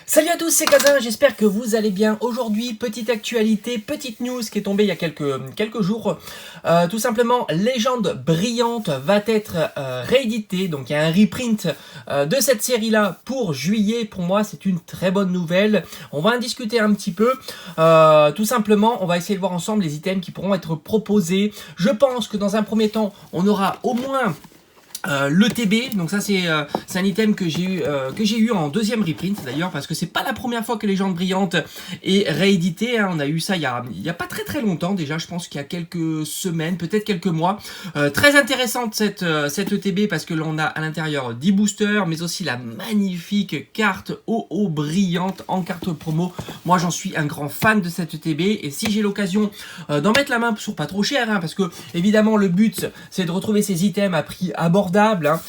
Salut à tous, c'est Kazin, j'espère que vous allez bien. Aujourd'hui, petite actualité, petite news qui est tombée il y a quelques jours. Tout simplement, Légende Brillante va être rééditée, donc il y a un reprint de cette série-là pour juillet. Pour moi, c'est une très bonne nouvelle. On va en discuter un petit peu. Tout simplement, on va essayer de voir ensemble les items qui pourront être proposés. Je pense que dans un premier temps, on aura au moins le TB, donc ça c'est un item que j'ai eu en deuxième reprint d'ailleurs, parce que c'est pas la première fois que Légende Brillante est réédité, hein. On a eu ça il y a pas très longtemps déjà, je pense qu'il y a quelques semaines, peut-être quelques mois. Très intéressante cette ETB parce que l'on a à l'intérieur 10 boosters, mais aussi la magnifique carte OO brillante en carte promo. Moi j'en suis un grand fan de cette ETB, et si j'ai l'occasion d'en mettre la main sur pas trop cher, hein, parce que évidemment le but c'est de retrouver ces items à prix abordable. Hein.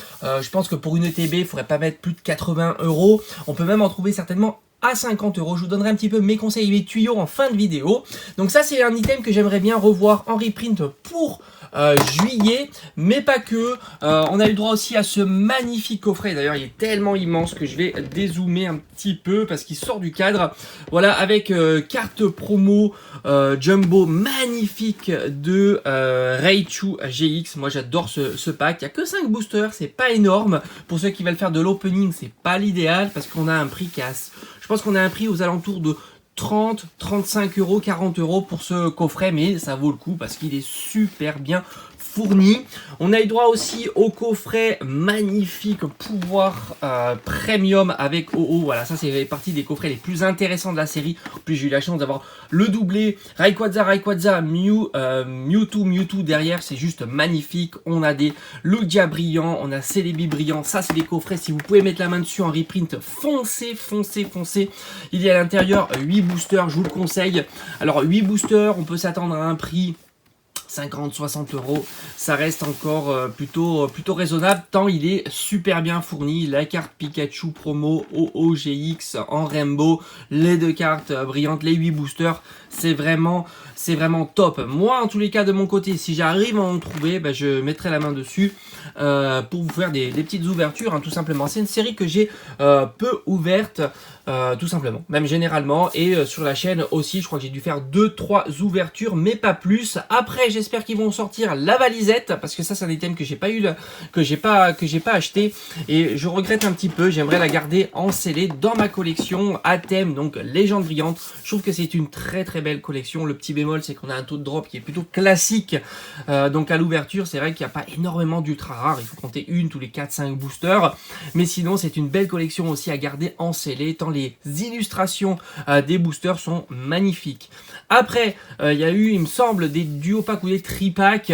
Je pense que pour une ETB, il ne faudrait pas mettre plus de 80 €. On peut même en trouver certainement à 50 €. Je vous donnerai un petit peu mes conseils et mes tuyaux en fin de vidéo. Donc ça, c'est un item que j'aimerais bien revoir en reprint pour juillet, mais pas que. On a eu droit aussi à ce magnifique coffret. D'ailleurs, il est tellement immense que je vais dézoomer un petit peu parce qu'il sort du cadre. Voilà, avec carte promo jumbo magnifique de Raichu GX. Moi, j'adore ce pack. Il n'y a que 5 boosters, c'est pas énorme. Pour ceux qui veulent faire de l'opening, c'est pas l'idéal parce qu'on a un prix qui est... Je pense qu'on a un prix aux alentours de 30, 35 €, 40 € pour ce coffret, mais ça vaut le coup parce qu'il est super bien fourni. On a eu droit aussi au coffret magnifique pouvoir premium avec OO. Voilà, ça c'est partie des coffrets les plus intéressants de la série. En plus, j'ai eu la chance d'avoir le doublé Rayquaza, Mewtwo derrière. C'est juste magnifique. On a des Lugia brillants, on a Celebi brillant. Ça, c'est des coffrets. Si vous pouvez mettre la main dessus en reprint, foncez. Il y a à l'intérieur 8 boosters, je vous le conseille. Alors, 8 boosters, on peut s'attendre à un prix 50-60 €, ça reste encore plutôt raisonnable tant il est super bien fourni. La carte Pikachu promo OOGX en Rainbow, les 2 cartes brillantes, les 8 boosters, c'est vraiment top. Moi, en tous les cas, de mon côté, si j'arrive à en trouver, ben, je mettrai la main dessus pour vous faire des petites ouvertures, hein, tout simplement. C'est une série que j'ai peu ouverte, tout simplement, même généralement, et sur la chaîne aussi, je crois que j'ai dû faire 2-3 ouvertures, mais pas plus. Après, j'espère qu'ils vont sortir la valisette, parce que ça, c'est un item que j'ai pas eu, que j'ai pas acheté, et je regrette un petit peu. J'aimerais la garder en scellé dans ma collection à thème, donc Légende Brillante. Je trouve que c'est une très belle collection. Le petit bémol, c'est qu'on a un taux de drop qui est plutôt classique, donc à l'ouverture, c'est vrai qu'il n'y a pas énormément d'ultra rares. Il faut compter une tous les 4-5 boosters, mais sinon, c'est une belle collection aussi à garder en scellé, tant les illustrations des boosters sont magnifiques. Après, il y a eu, il me semble, des duo packs ou des tri-packs.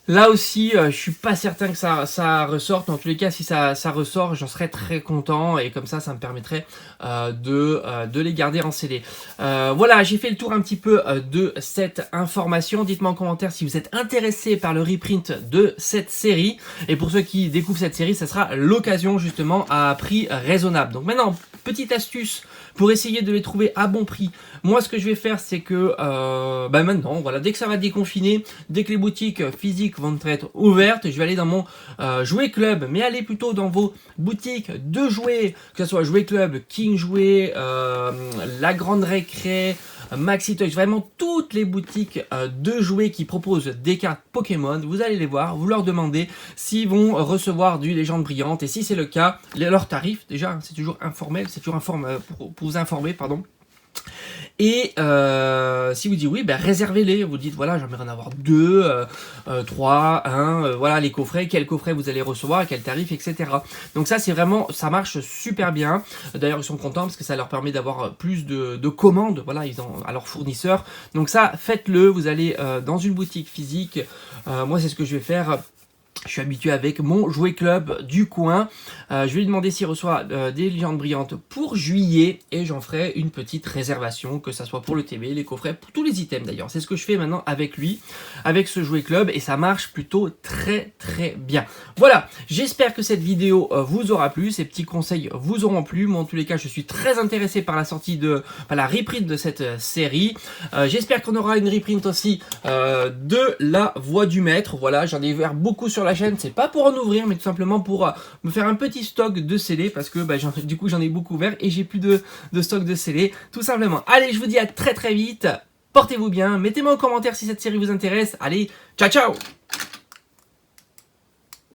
Là aussi, je suis pas certain que ça ressorte. En tous les cas, si ça ressort, j'en serais très content, et comme ça me permettrait de les garder en CD. Voilà, j'ai fait le tour un petit peu de cette information. Dites-moi en commentaire si vous êtes intéressé par le reprint de cette série. Et pour ceux qui découvrent cette série, ça sera l'occasion justement à prix raisonnable. Donc maintenant, petite astuce pour essayer de les trouver à bon prix. Moi, ce que je vais faire, c'est que maintenant, voilà, dès que ça va déconfiner, dès que les boutiques physiques vont être ouvertes, je vais aller dans mon jouet club, mais allez plutôt dans vos boutiques de jouets, que ce soit Jouet Club, King Jouet, La Grande Récré, Maxi Toys, vraiment toutes les boutiques de jouets qui proposent des cartes Pokémon. Vous allez les voir, vous leur demandez s'ils vont recevoir du Légende Brillante, et si c'est le cas, leurs tarifs, déjà, c'est toujours informel, c'est toujours pour vous informer, pardon. Et si vous dites oui, ben réservez-les. Vous dites voilà, j'aimerais en avoir 2, 3, 1, voilà les coffrets, quel coffret vous allez recevoir, à quel tarif, etc. Donc ça, c'est vraiment, ça marche super bien. D'ailleurs, ils sont contents parce que ça leur permet d'avoir plus de commandes, voilà, ils ont à leurs fournisseurs. Donc ça, faites-le. Vous allez dans une boutique physique. Moi, c'est ce que je vais faire. Je suis habitué avec mon jouet club du coin. Je vais lui demander s'il reçoit des légendes brillantes pour juillet, et j'en ferai une petite réservation, que ça soit pour le TB, les coffrets, pour tous les items d'ailleurs. C'est ce que je fais maintenant avec lui, avec ce jouet club, et ça marche plutôt très bien. Voilà, j'espère que cette vidéo vous aura plu, ces petits conseils vous auront plu. Moi, en tous les cas, je suis très intéressé par la sortie par la reprint de cette série. J'espère qu'on aura une reprint aussi de La Voix du Maître. Voilà, j'en ai ouvert beaucoup sur la la chaîne, c'est pas pour en ouvrir, mais tout simplement pour me faire un petit stock de scellés, parce que du coup j'en ai beaucoup ouvert et j'ai plus de stock de scellés, tout simplement. Allez, je vous dis à très vite, portez-vous bien, mettez-moi en commentaire si cette série vous intéresse. Allez, ciao ciao!